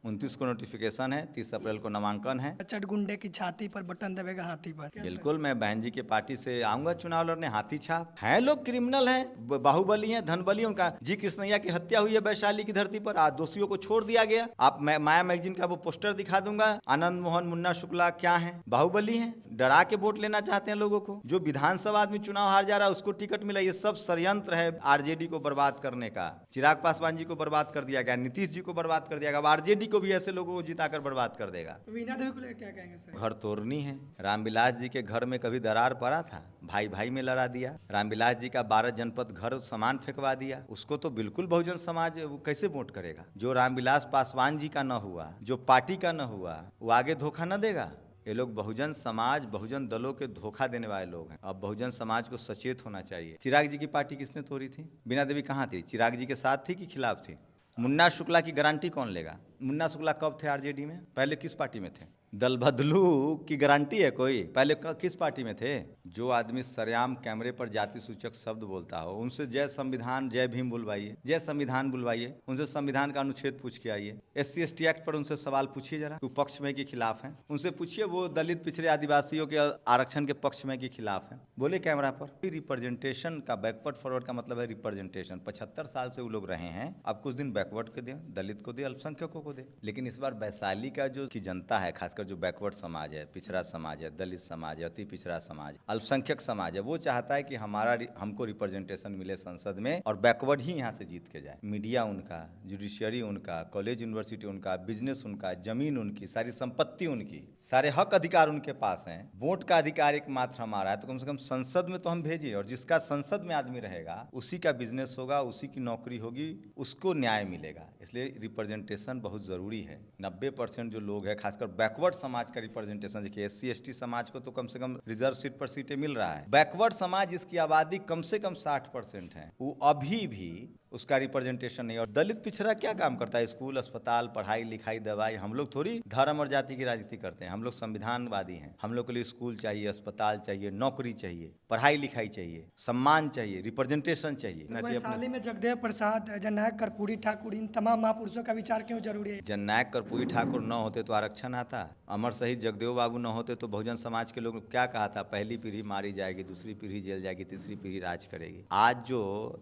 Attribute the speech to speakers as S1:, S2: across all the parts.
S1: 29 को नोटिफिकेशन है, 30 अप्रैल को नामांकन है।
S2: चटगुंडे की छाती पर बटन दबेगा हाथी पर।
S1: बिल्कुल, मैं बहन जी के पार्टी से आऊंगा चुनाव लड़ने। हाथी छाप हैं, लोग क्रिमिनल हैं, बाहुबली हैं, धनबली। उनका जी कृष्णैया की हत्या हुई है वैशाली की धरती पर, आज दोषियों को छोड़ दिया गया। आप माया मैगजीन का वो पोस्टर दिखा दूंगा, आनंद मोहन मुन्ना शुक्ला क्या है, बाहुबली हैं, डरा के वोट लेना चाहते हैं लोगों को। जो विधानसभा आदमी चुनाव हार जा रहा है उसको टिकट मिला, ये सब षड्यंत्र है आरजेडी को बर्बाद करने का। चिराग पासवान जी को बर्बाद कर दिया गया, नीतीश जी को बर्बाद कर दिया गया, अब आरजेडी को भी ऐसे लोगों को जिताकर बर्बाद कर देगा।
S2: वीणा देवी को लेकर क्या कहेंगे सर?
S1: घर तोड़नी है। रामविलास जी के घर में कभी दरार पड़ा था? भाई भाई में लड़ा दिया। रामविलास जी का 12 जनपद घर सामान फेंकवा दिया, उसको तो बिल्कुल बहुजन समाज वो कैसे वोट करेगा? जो रामविलास पासवान जी का न हुआ, जो पार्टी का न हुआ, वो आगे धोखा न देगा। ये लोग बहुजन समाज, बहुजन दलों के धोखा देने वाले लोग हैं। अब बहुजन समाज को सचेत होना चाहिए। चिराग जी की पार्टी किसने तोड़ी थी? बीना देवी कहाँ थी? चिराग जी के साथ थी कि खिलाफ थी? मुन्ना शुक्ला की गारंटी कौन लेगा? मुन्ना शुक्ला कब थे आरजेडी में? पहले किस पार्टी में थे? दल बदलू की गारंटी है कोई? पहले किस पार्टी में थे? जो आदमी सरेआम कैमरे पर जाति सूचक शब्द बोलता हो, उनसे जय संविधान जय भीम बुलवाइए, जय संविधान बुलवाइए, उनसे संविधान का अनुच्छेद पूछ के आइए। SC/ST एक्ट पर उनसे सवाल पूछिए जरा, कि पक्ष में कि खिलाफ हैं। उनसे पूछिए वो दलित पिछड़े आदिवासियों के आरक्षण के पक्ष में कि खिलाफ हैं। बोले कैमरा पर। रिप्रेजेंटेशन का बैकवर्ड फॉरवर्ड का मतलब है रिप्रेजेंटेशन। 75 साल से वो लोग रहे हैं, अब कुछ दिन बैकवर्ड को दे, दलित को दे, अल्पसंख्यकों को दे। लेकिन इस बार वैशाली का जो की जनता है, खासकर जो बैकवर्ड समाज है, पिछड़ा समाज है, दलित समाज है, अति पिछड़ा समाज, अल्पसंख्यक समाज है, वो चाहता है कि हमको रिप्रेजेंटेशन मिले संसद में और बैकवर्ड ही यहाँ से जीत के जाए। मीडिया उनका, जुडिशियरी उनका, कॉलेज यूनिवर्सिटी उनका, बिजनेस उनका, जमीन उनकी, सारी संपत्ति उनकी, सारे हक अधिकार उनके पास हैं। वोट का अधिकार एकमात्र हमारा है, तो कम से कम संसद में तो हम भेजिए। और जिसका संसद में आदमी रहेगा उसी का बिजनेस होगा, उसी की नौकरी होगी, उसको न्याय मिलेगा। इसलिए रिप्रेजेंटेशन बहुत जरूरी है। 90% जो लोग हैं, खासकर बैकवर्ड समाज का रिप्रेजेंटेशन देखिए। SC/ST समाज को तो कम से कम रिजर्व सीट पर सीटें मिल रहा है। बैकवर्ड समाज जिसकी आबादी कम से कम 60% है, वो अभी भी उसका रिप्रेजेंटेशन नहीं। और दलित पिछड़ा क्या काम करता है? स्कूल, अस्पताल, पढ़ाई लिखाई, दवाई। हम लोग थोड़ी धर्म और जाति की राजनीति करते हैं, हम लोग संविधानवादी हैं। हम लोग के लिए स्कूल चाहिए, अस्पताल चाहिए, नौकरी चाहिए, पढ़ाई लिखाई चाहिए, सम्मान चाहिए, रिप्रेजेंटेशन चाहिए।
S2: वैशाली में जगदेव प्रसाद, जननायक कर्पूरी ठाकुर, इन तमाम महापुरुषों का विचार क्यों जरूरी है?
S1: जननायक कर्पूरी ठाकुर न होते तो आरक्षण आता। अमर शहीद जगदेव बाबू न होते तो बहुजन समाज के लोग क्या कहा था? पहली पीढ़ी मारी जाएगी, दूसरी पीढ़ी जेल जाएगी, तीसरी पीढ़ी राज करेगी। आज जो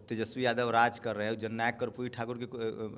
S1: तेजस्वी यादव राज कर रहे हैं, जननायक कर्पूरी ठाकुर की,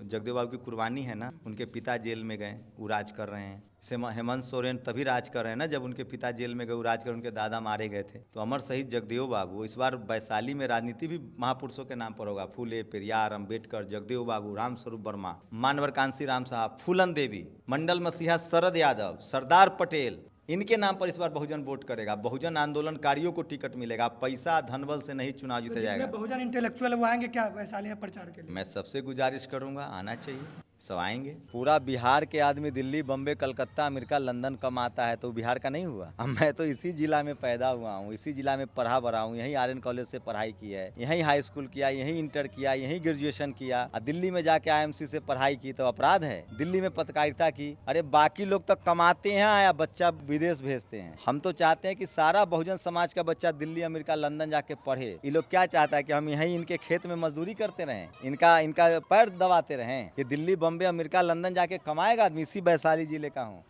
S1: जगदेव बाबू की कुर्बानी है ना। उनके पिता जेल में गए, वो राज कर रहे हैं। हेमंत सोरेन तभी राज कर रहे हैं ना जब उनके पिता जेल में गए, वो राज कर, उनके दादा मारे गए थे। तो अमर शहीद जगदेव बाबू, इस बार वैशाली में राजनीति भी महापुरुषों के नाम पर होगा। फूले, पेरियार, अम्बेडकर, जगदेव बाबू, रामस्वरूप वर्मा, मानवर कांसी राम साहब, फूलन देवी, मंडल मसीहा शरद यादव, सरदार पटेल, इनके नाम पर इस बार बहुजन वोट करेगा। बहुजन आंदोलनकारियों को टिकट मिलेगा। पैसा धनबल से नहीं चुनाव जीता जाएगा।
S2: बहुजन इंटेलेक्चुअल वो आएंगे क्या वैशाली में प्रचार के लिए?
S1: मैं सबसे गुजारिश करूंगा, आना चाहिए, सब आएंगे। पूरा बिहार के आदमी दिल्ली, बम्बे, कलकत्ता, अमेरिका, लंदन कमाता है, तो बिहार का नहीं हुआ? अब मैं तो इसी जिला में पैदा हुआ हूँ, इसी जिला में पढ़ा बड़ा हूँ, यहीं RN कॉलेज से पढ़ाई की है, यहीं हाई स्कूल किया, यहीं इंटर किया, यहीं ग्रेजुएशन किया। और दिल्ली में जाके IMC से पढ़ाई की तो अपराध है? दिल्ली में पत्रकारिता की। अरे बाकी लोग तो कमाते हैं या बच्चा विदेश भेजते हैं। हम तो चाहते हैं कि सारा बहुजन समाज का बच्चा दिल्ली, अमेरिका, लंदन जाके पढ़े। ये लोग क्या चाहता है कि हम यहीं इनके खेत में मजदूरी करते रहें, इनका पैर दबाते रहें? कि दिल्ली, बम्बे, अमेरिका, लंदन जाके कमाएगा आदमी? इसी वैशाली जिले का हूँ।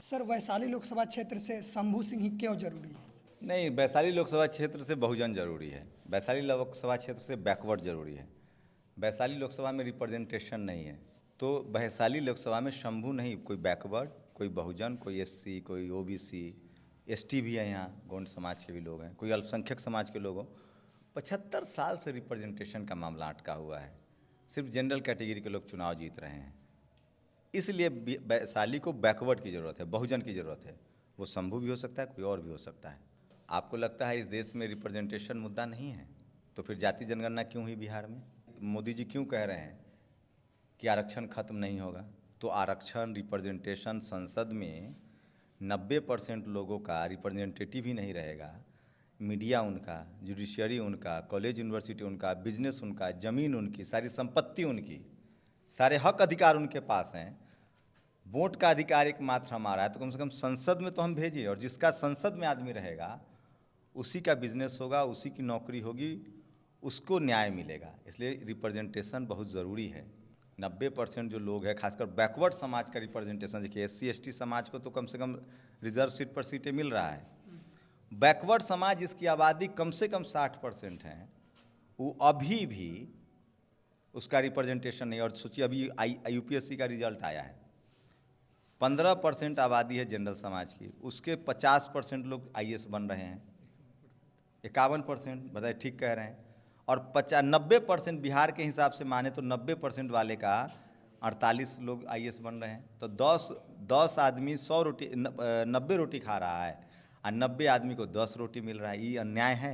S2: सर, वैशाली लोकसभा क्षेत्र से शंभू सिंह ही क्यों जरूरी है?
S1: नहीं, वैशाली लोकसभा क्षेत्र से बहुजन जरूरी है। वैशाली लोकसभा क्षेत्र से बैकवर्ड जरूरी है। वैशाली लोकसभा में रिप्रेजेंटेशन नहीं है, तो वैशाली लोकसभा में शंभू नहीं, कोई बैकवर्ड, कोई बहुजन, कोई SC, कोई OBC, ST भी है, यहाँ गौंड समाज के भी लोग हैं, कोई अल्पसंख्यक समाज के लोग हों। 75 साल से रिप्रेजेंटेशन का मामला अटका हुआ है। सिर्फ जनरल कैटेगरी के लोग चुनाव जीत रहे हैं। इसलिए वैशाली को बैकवर्ड की ज़रूरत है, बहुजन की ज़रूरत है। वो शंभू भी हो सकता है, कोई और भी हो सकता है। आपको लगता है इस देश में रिप्रेजेंटेशन मुद्दा नहीं है, तो फिर जाति जनगणना क्यों हुई बिहार में? मोदी जी क्यों कह रहे हैं कि आरक्षण खत्म नहीं होगा? तो आरक्षण, रिप्रेजेंटेशन संसद में 90% लोगों का रिप्रेजेंटेटिव ही नहीं रहेगा। मीडिया उनका, जुडिशियरी उनका, कॉलेज यूनिवर्सिटी उनका, बिजनेस उनका, ज़मीन उनकी, सारी संपत्ति उनकी, सारे हक अधिकार उनके पास हैं। वोट का अधिकार एकमात्र हमारा है, तो कम से कम संसद में तो हम भेजिए। और जिसका संसद में आदमी रहेगा उसी का बिजनेस होगा, उसी की नौकरी होगी, उसको न्याय मिलेगा। इसलिए रिप्रेजेंटेशन बहुत ज़रूरी है। 90% जो लोग हैं, खासकर बैकवर्ड समाज का रिप्रेजेंटेशन, देखिए SC ST समाज को तो कम से कम रिजर्व सीट पर सीटें मिल रहा है। बैकवर्ड समाज जिसकी आबादी कम से कम 60% है, वो अभी भी उसका रिप्रेजेंटेशन नहीं। और सोचिए अभी UPSC का रिजल्ट आया है, 15% आबादी है जनरल समाज की, उसके 50% लोग IAS बन रहे हैं, 51% बताइए, ठीक कह रहे हैं। और 90% बिहार के हिसाब से माने तो 90% वाले का 48 लोग IAS बन रहे हैं। तो 10 आदमी 100 रोटी 90 रोटी खा रहा है और 90 आदमी को 10 रोटी मिल रहा है। ये अन्याय है।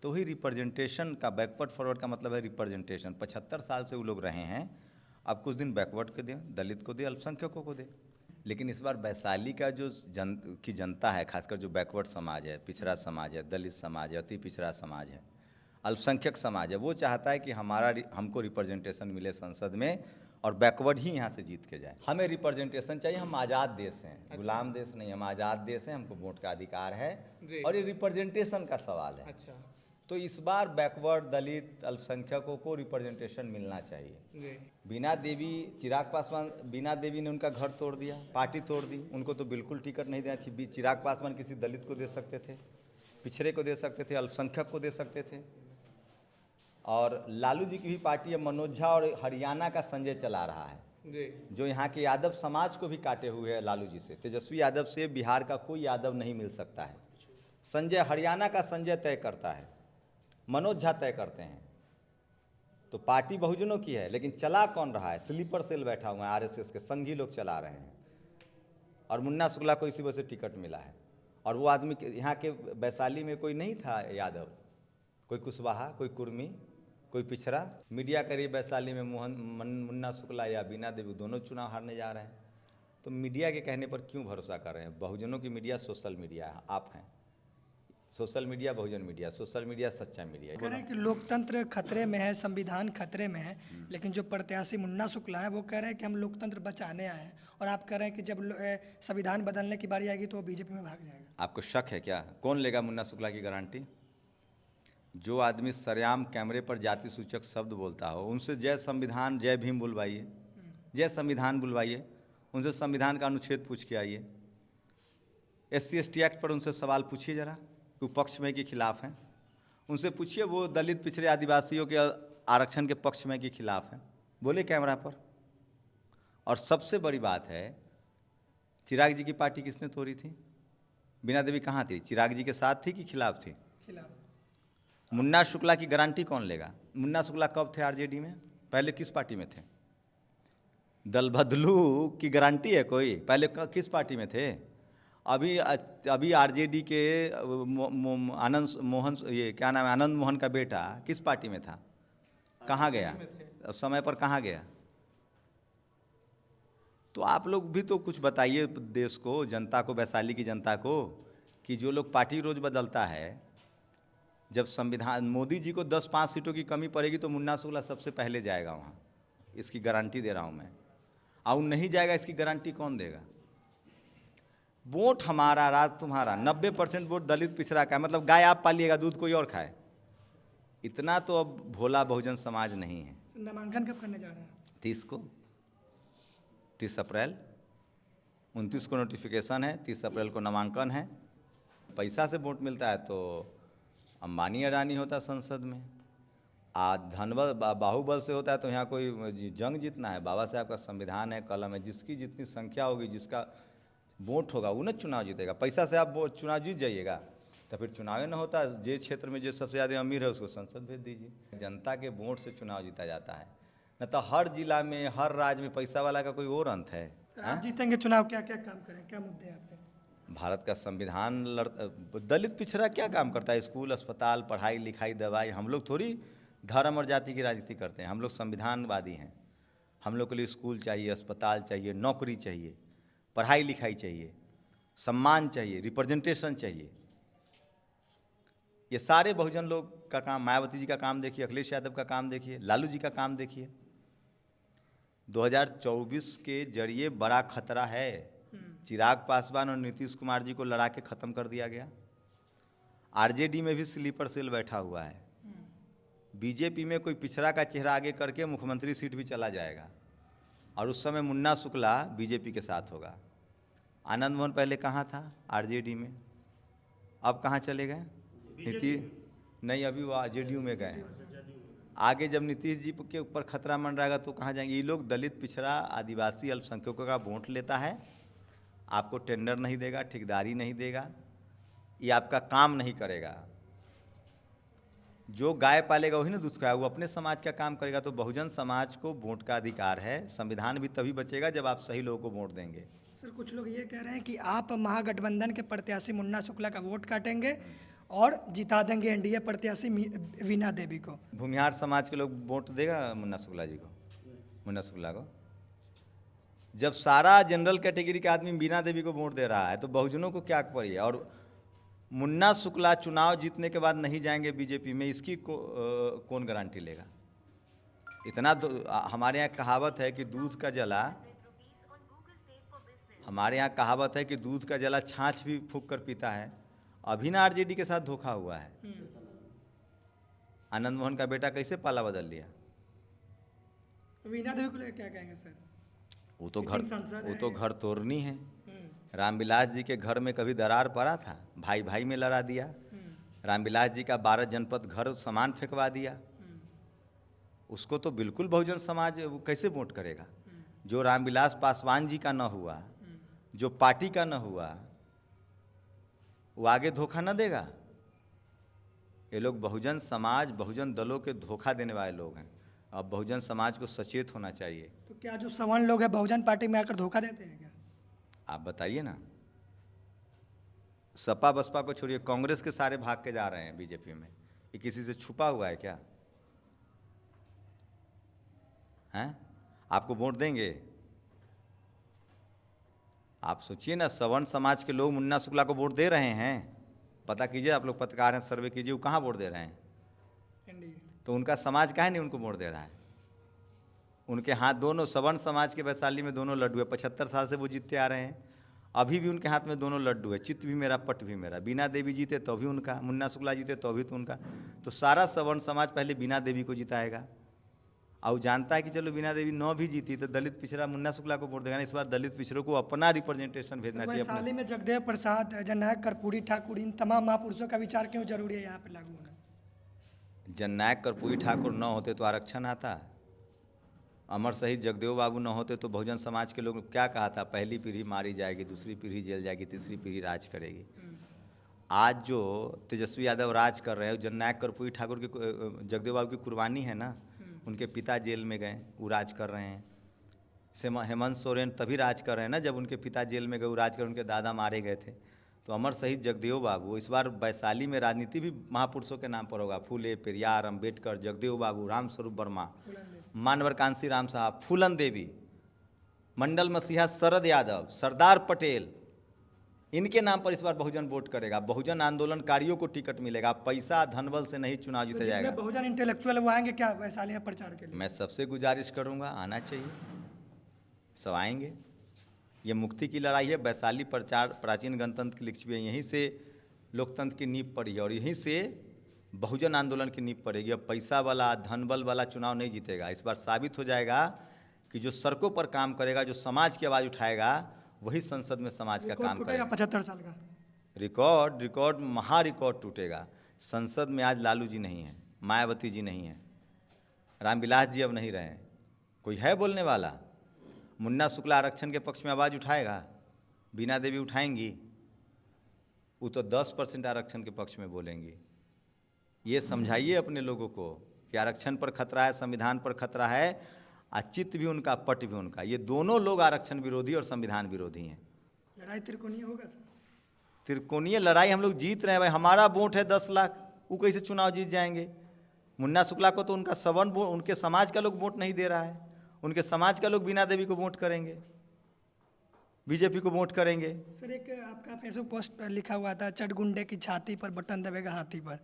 S1: तो वही रिप्रेजेंटेशन का, बैकवर्ड फॉरवर्ड का मतलब है रिप्रेजेंटेशन। 75 साल से वो लोग रहे हैं, अब कुछ दिन बैकवर्ड को दें, दलित को दें, अल्पसंख्यकों को दें। लेकिन इस बार वैशाली का जो जनता है, खासकर जो बैकवर्ड समाज है, पिछड़ा समाज है, दलित समाज है, अति पिछड़ा समाज है, अल्पसंख्यक समाज है, वो चाहता है कि हमको रिप्रेजेंटेशन मिले संसद में और बैकवर्ड ही यहाँ से जीत के जाए। हमें रिप्रेजेंटेशन चाहिए। हम आज़ाद देश हैं, गुलाम देश नहीं, हम आज़ाद देश हैं, हमको वोट का अधिकार है और ये रिप्रेजेंटेशन का सवाल है।
S3: अच्छा,
S1: तो इस बार बैकवर्ड, दलित, अल्पसंख्यकों को रिप्रेजेंटेशन मिलना चाहिए।
S3: जी,
S1: बीना देवी, चिराग पासवान, बीना देवी ने उनका घर तोड़ दिया, पार्टी तोड़ दी, उनको तो बिल्कुल टिकट नहीं देना चाहिए। चिराग पासवान किसी दलित को दे सकते थे, पिछड़े को दे सकते थे, अल्पसंख्यक को दे सकते थे। और लालू जी की भी पार्टी है, मनोज झा और हरियाणा का संजय चला रहा है,
S3: जी,
S1: जो यहाँ के यादव समाज को भी काटे हुए है लालू जी से। तेजस्वी यादव से बिहार का कोई यादव नहीं मिल सकता है। संजय, हरियाणा का संजय तय करता है, मनोज झा तय करते हैं। तो पार्टी बहुजनों की है, लेकिन चला कौन रहा है? स्लीपर सेल बैठा हुआ है, RSS के संघी लोग चला रहे हैं। और मुन्ना शुक्ला को इसी वजह से टिकट मिला है। और वो आदमी यहाँ के वैशाली में कोई नहीं था यादव, कोई कुशवाहा, कोई कुर्मी, कोई पिछड़ा। मीडिया करीब वैशाली में मुन्ना शुक्ला या बीना देवी दोनों चुनाव हारने जा रहे हैं। तो मीडिया के कहने पर क्यों भरोसा कर रहे हैं? बहुजनों की मीडिया सोशल मीडिया है, आप हैं। सोशल मीडिया बहुजन मीडिया, सोशल मीडिया सच्चा मीडिया।
S2: कह रहे हैं कि लोकतंत्र खतरे में है, संविधान खतरे में है, लेकिन जो प्रत्याशी मुन्ना शुक्ला है वो कह रहे हैं कि हम लोकतंत्र बचाने आए हैं, और आप कह रहे हैं कि जब संविधान बदलने की बारी आएगी तो वो बीजेपी में भाग जाएगा।
S1: आपको शक है क्या? कौन लेगा मुन्ना शुक्ला की गारंटी? जो आदमी सरेआम कैमरे पर जाति सूचक शब्द बोलता हो, उनसे जय संविधान, जय भीम बुलवाइए, जय संविधान बुलवाइए, उनसे संविधान का अनुच्छेद पूछ के आइए। SC ST एक्ट पर उनसे सवाल पूछिए जरा कि वो पक्ष में कि खिलाफ हैं। उनसे पूछिए वो दलित, पिछड़े, आदिवासियों के आरक्षण के पक्ष में कि खिलाफ हैं, बोले कैमरा पर। और सबसे बड़ी बात है, चिराग जी की पार्टी किसने तोड़ी थी? बीना देवी कहाँ थी? चिराग जी के साथ थी कि खिलाफ थी?
S2: खिलाफ।
S1: मुन्ना शुक्ला की गारंटी कौन लेगा? मुन्ना शुक्ला कब थे RJD में? पहले किस पार्टी में थे? दल बदलू की गारंटी है कोई? पहले किस पार्टी में थे? अभी RJD के आनंद मोहन, ये क्या नाम है, आनंद मोहन का बेटा किस पार्टी में था? कहाँ गया? अब समय पर कहाँ गया? तो आप लोग भी तो कुछ बताइए देश को, जनता को, वैशाली की जनता को, कि जो लोग पार्टी रोज बदलता है, जब संविधान, मोदी जी को 10-5 सीटों की कमी पड़ेगी तो मुन्ना शुक्ला सबसे पहले जाएगा वहाँ, इसकी गारंटी दे रहा हूँ मैं। और नहीं जाएगा, इसकी गारंटी कौन देगा? वोट हमारा, राज तुम्हारा। 90% वोट दलित, पिछड़ा का है, मतलब गाय आप पालिएगा, दूध कोई और खाए। इतना तो अब भोला बहुजन समाज नहीं है।
S2: नामांकन कब करने जा रहे हैं?
S1: 30 अप्रैल, 29 को नोटिफिकेशन है, 30 अप्रैल को नामांकन है। पैसा से वोट मिलता है तो अंबानी अडानी होता संसद में, धनबल बाहुबल से होता है तो यहाँ कोई जंग जीतना है। बाबा साहब का संविधान है, कलम है, जिसकी जितनी संख्या होगी, जिसका वोट होगा वो न चुनाव जीतेगा। पैसा से आप चुनाव जीत जाइएगा तो फिर चुनाव न होता। जे क्षेत्र में जो सबसे ज़्यादा अमीर है उसको संसद भेज दीजिए। जनता के वोट से चुनाव जीता जाता है, न तो हर जिला में, हर राज्य में पैसा वाला का कोई और अंत है।
S2: आप जीतेंगे चुनाव, क्या क्या काम करें, क्या मुद्दे हैं आपके?
S1: भारत का संविधान दलित, पिछड़ा क्या काम करता है? स्कूल, अस्पताल, पढ़ाई लिखाई, दवाई। हम लोग थोड़ी धर्म और जाति की राजनीति करते हैं, हम लोग संविधानवादी हैं। हम लोग के लिए स्कूल चाहिए, अस्पताल चाहिए, नौकरी चाहिए, पढ़ाई लिखाई चाहिए, सम्मान चाहिए, रिप्रेजेंटेशन चाहिए। ये सारे बहुजन लोग का काम, मायावती जी का काम देखिए, अखिलेश यादव का काम देखिए, लालू जी का काम देखिए। 2024 के जरिए बड़ा खतरा है। चिराग पासवान और नीतीश कुमार जी को लड़ा के ख़त्म कर दिया गया। RJD में भी स्लीपर सेल बैठा हुआ है। बीजेपी में कोई पिछड़ा का चेहरा आगे करके मुख्यमंत्री सीट भी चला जाएगा, और उस समय मुन्ना शुक्ला बीजेपी के साथ होगा। आनंद मोहन पहले कहाँ था? आरजेडी में। अब कहाँ चले गए? नीतीश नहीं, अभी वो आरजेडी में गए हैं। आगे जब नीतीश जी के ऊपर खतरा मंडराएगा तो कहाँ जाएंगे? ये लोग दलित, पिछड़ा, आदिवासी, अल्पसंख्यकों का वोट लेता है, आपको टेंडर नहीं देगा, ठेकेदारी नहीं देगा, ये आपका काम नहीं करेगा। जो गाय पालेगा वही ना दूध खाएगा, वो अपने समाज का काम करेगा। तो बहुजन समाज को वोट का अधिकार है। संविधान भी तभी बचेगा जब आप सही लोगों को वोट देंगे।
S2: सर कुछ लोग ये कह रहे हैं कि आप महागठबंधन के प्रत्याशी मुन्ना शुक्ला का वोट काटेंगे और जिता देंगे एनडीए प्रत्याशी वीणा देवी को।
S1: भूमिहार समाज के लोग वोट देगा मुन्ना शुक्ला जी को, मुन्ना शुक्ला को? जब सारा जनरल कैटेगरी के आदमी वीणा देवी को वोट दे रहा है तो बहुजनों को क्या पड़ी है? और मुन्ना शुक्ला चुनाव जीतने के बाद नहीं जाएंगे बीजेपी में, इसकी कौन गारंटी लेगा? इतना हमारे यहाँ कहावत है कि दूध का जला, हमारे यहाँ कहावत है कि दूध का जला छाछ भी फूंक कर पीता है। अभी ना आरजेडी के साथ धोखा हुआ है। आनंद मोहन का बेटा कैसे पाला बदल लिया?
S2: वीणा देवी को लेकर क्या कहेंगे सर?
S1: वो तो घर तोड़नी है। रामविलास जी के घर में कभी दरार पड़ा था? भाई भाई में लड़ा दिया। रामविलास जी का 12 जनपद घर सामान फेंकवा दिया। उसको तो बिल्कुल बहुजन समाज वो कैसे वोट करेगा? जो रामविलास पासवान जी का न हुआ, जो पार्टी का न हुआ, वो आगे धोखा न देगा। ये लोग बहुजन समाज, बहुजन दलों के धोखा देने वाले लोग हैं। अब बहुजन समाज को सचेत होना चाहिए।
S2: तो क्या जो सवर्ण लोग हैं बहुजन पार्टी में आकर धोखा देते हैं क्या?
S1: आप बताइए ना। सपा बसपा को छोड़िए, कांग्रेस के सारे भाग के जा रहे हैं बीजेपी में। ये किसी से छुपा हुआ है क्या? हैं? आपको वोट देंगे? आप सोचिए ना, सवर्ण समाज के लोग मुन्ना शुक्ला को वोट दे रहे हैं। पता कीजिए, आप लोग पत्रकार हैं, सर्वे कीजिए, वो कहाँ वोट दे रहे हैं? तो उनका समाज काहे नहीं उनको वोट दे रहा है? उनके हाथ दोनों, सवर्ण समाज के वैशाली में दोनों लड्डू है। 75 साल से वो जीतते आ रहे हैं, अभी भी उनके हाथ में दोनों लड्डू है। चित्त भी मेरा, पट भी मेरा। वीणा देवी जीते तो भी उनका, मुन्ना शुक्ला जीते तो भी तो उनका। तो सारा सवर्ण समाज पहले वीणा देवी को जिताएगा, और जानता है कि चलो वीणा देवी 9 भी जीती तो दलित पिछड़ा मुन्ना शुक्ला को वोट देगा। इस बार दलित पिछड़ों को अपना रिप्रेजेंटेशन भेजना चाहिए।
S2: वैशाली में जगदेव प्रसाद, जननायक कर्पूरी ठाकुर, इन तमाम महापुरुषों का विचार क्यों जरूरी है यहाँ पे लागू होना?
S1: जननायक कर्पूरी ठाकुर न होते तो आरक्षण आता। अमर शहीद जगदेव बाबू न होते तो बहुजन समाज के लोग क्या कहा था? पहली पीढ़ी मारी जाएगी, दूसरी पीढ़ी जेल जाएगी, तीसरी पीढ़ी राज करेगी। आज जो तेजस्वी यादव राज कर रहे हैं, जननायक कर्पूरी ठाकुर की, जगदेव बाबू की कुर्बानी है ना। उनके पिता जेल में गए, वो राज कर रहे हैं। हेमंत सोरेन तभी राज कर रहे हैं ना जब उनके पिता जेल में गए, वो राज कर, उनके दादा मारे गए थे। तो अमर शहीद जगदेव बाबू, इस बार वैशाली में राजनीति भी महापुरुषों के नाम पर होगा। फूले, पेरियार, अम्बेडकर, जगदेव बाबू, राम स्वरूप वर्मा, मानवर कांसी राम साहब, फूलन देवी, मंडल मसीहा शरद यादव, सरदार पटेल, इनके नाम पर इस बार बहुजन वोट करेगा। बहुजन आंदोलनकारियों को टिकट मिलेगा। पैसा धनबल से नहीं चुनाव जीता जाएगा।
S2: बहुजन इंटेलेक्चुअल वो आएंगे क्या वैशाली में प्रचार के लिए?
S1: मैं सबसे गुजारिश करूंगा, आना चाहिए, सब आएंगे। ये मुक्ति की लड़ाई है। वैशाली प्रचार प्राचीन गणतंत्र की लिखी है, यहीं से लोकतंत्र की नींव पड़ी है और यहीं से बहुजन आंदोलन की नींव पड़ेगी। अब पैसा वाला, धनबल वाला चुनाव नहीं जीतेगा। इस बार साबित हो जाएगा कि जो सड़कों पर काम करेगा, जो समाज की आवाज़ उठाएगा, वही संसद में समाज का काम करेगा।
S2: 75 साल का
S1: रिकॉर्ड महा रिकॉर्ड टूटेगा। संसद में आज लालू जी नहीं है, मायावती जी नहीं है, रामविलास जी अब नहीं रहे, कोई है बोलने वाला? मुन्ना शुक्ला आरक्षण के पक्ष में आवाज़ उठाएगा, वीणा देवी उठाएंगी, वो तो 10% आरक्षण के पक्ष में बोलेंगी। ये समझाइए अपने लोगों को कि आरक्षण पर खतरा है, संविधान पर खतरा है, चित्त भी उनका, पट भी उनका। ये दोनों लोग आरक्षण विरोधी और संविधान विरोधी हैं।
S2: लड़ाई त्रिकोणीय होगा सर?
S1: त्रिकोणीय लड़ाई हम लोग जीत रहे हैं भाई। हमारा वोट है 10 लाख, वो कैसे चुनाव जीत जाएंगे? मुन्ना शुक्ला को तो उनका सवर्ण वोट, उनके समाज का लोग वोट नहीं दे रहा है। उनके समाज का लोग वीणा देवी को वोट करेंगे, बीजेपी को वोट करेंगे।
S2: सर एक आपका फेसबुक पोस्ट पर लिखा हुआ था, चटगुंडे की छाती पर बटन दबेगा हाथी पर।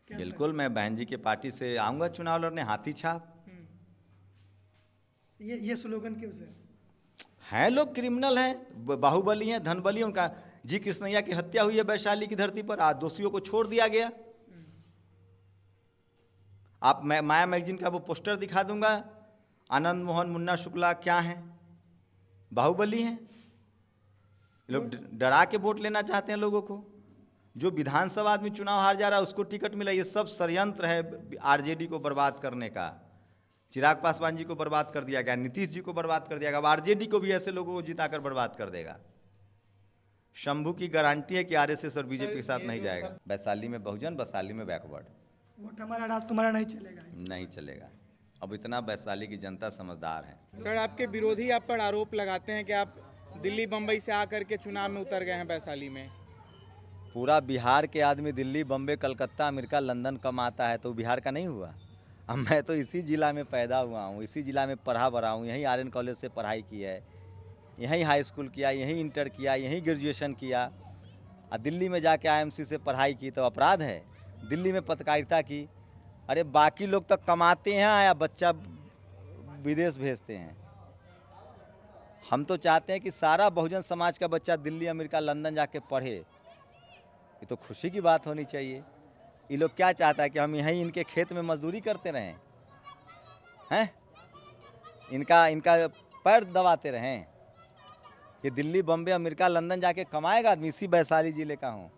S1: बिल्कुल, मैं बहन जी के पार्टी से आऊँगा चुनाव लड़ने, हाथी छाप।
S2: ये स्लोगन क्यों से?
S1: हैं लोग क्रिमिनल हैं, बाहुबली हैं, धनबली। उनका जी कृष्णैया की हत्या हुई है वैशाली की धरती पर, आज दोषियों को छोड़ दिया गया। आप माया मैगजीन का वो पोस्टर दिखा दूंगा, आनंद मोहन मुन्ना शुक्ला क्या हैं, बाहुबली हैं। ये लोग डरा के वोट लेना चाहते हैं लोगों को। जो विधानसभा आदमी चुनाव हार जा रहा है उसको टिकट मिला, ये सब षड्यंत्र है आरजेडी को बर्बाद करने का। चिराग पासवान जी को बर्बाद कर दिया गया, नीतीश जी को बर्बाद कर दिया गया, अब आरजेडी को भी ऐसे लोगों को जिताकर बर्बाद कर देगा। शंभू की गारंटी है कि आरएसएस और बीजेपी के साथ नहीं जाएगा। वैशाली में बहुजन, वैशाली में बैकवर्ड।
S2: वोट हमारा राज तुम्हारा नहीं चलेगा।
S1: नहीं चलेगा। अब इतना वैशाली की जनता समझदार है।
S3: सर, आपके विरोधी आप पर आरोप लगाते हैं कि आप दिल्ली बम्बई से आकर के चुनाव में उतर गए हैं वैशाली में।
S1: पूरा बिहार के आदमी दिल्ली, बम्बे, कलकत्ता, अमेरिका, लंदन कमाता है तो बिहार का नहीं हुआ। अब मैं तो इसी ज़िला में पैदा हुआ हूँ, इसी ज़िला में पढ़ा बढ़ा हूँ, यहीं आर्यन कॉलेज से पढ़ाई की है, यहीं हाई स्कूल किया, यहीं इंटर किया, यहीं ग्रेजुएशन किया। और दिल्ली में जाके आईएमसी से पढ़ाई की तो अपराध है। दिल्ली में पत्रकारिता की। अरे बाकी लोग तो कमाते हैं या बच्चा विदेश भेजते हैं। हम तो चाहते हैं कि सारा बहुजन समाज का बच्चा दिल्ली, अमेरिका, लंदन जाके पढ़े। ये तो खुशी की बात होनी चाहिए। ये लोग क्या चाहता है कि हम यहीं इनके खेत में मजदूरी करते रहें, हैं? इनका पैर दबाते रहें। ये दिल्ली, बम्बे, अमेरिका, लंदन जाके कमाएगा आदमी। इसी वैशाली जिले का हूँ।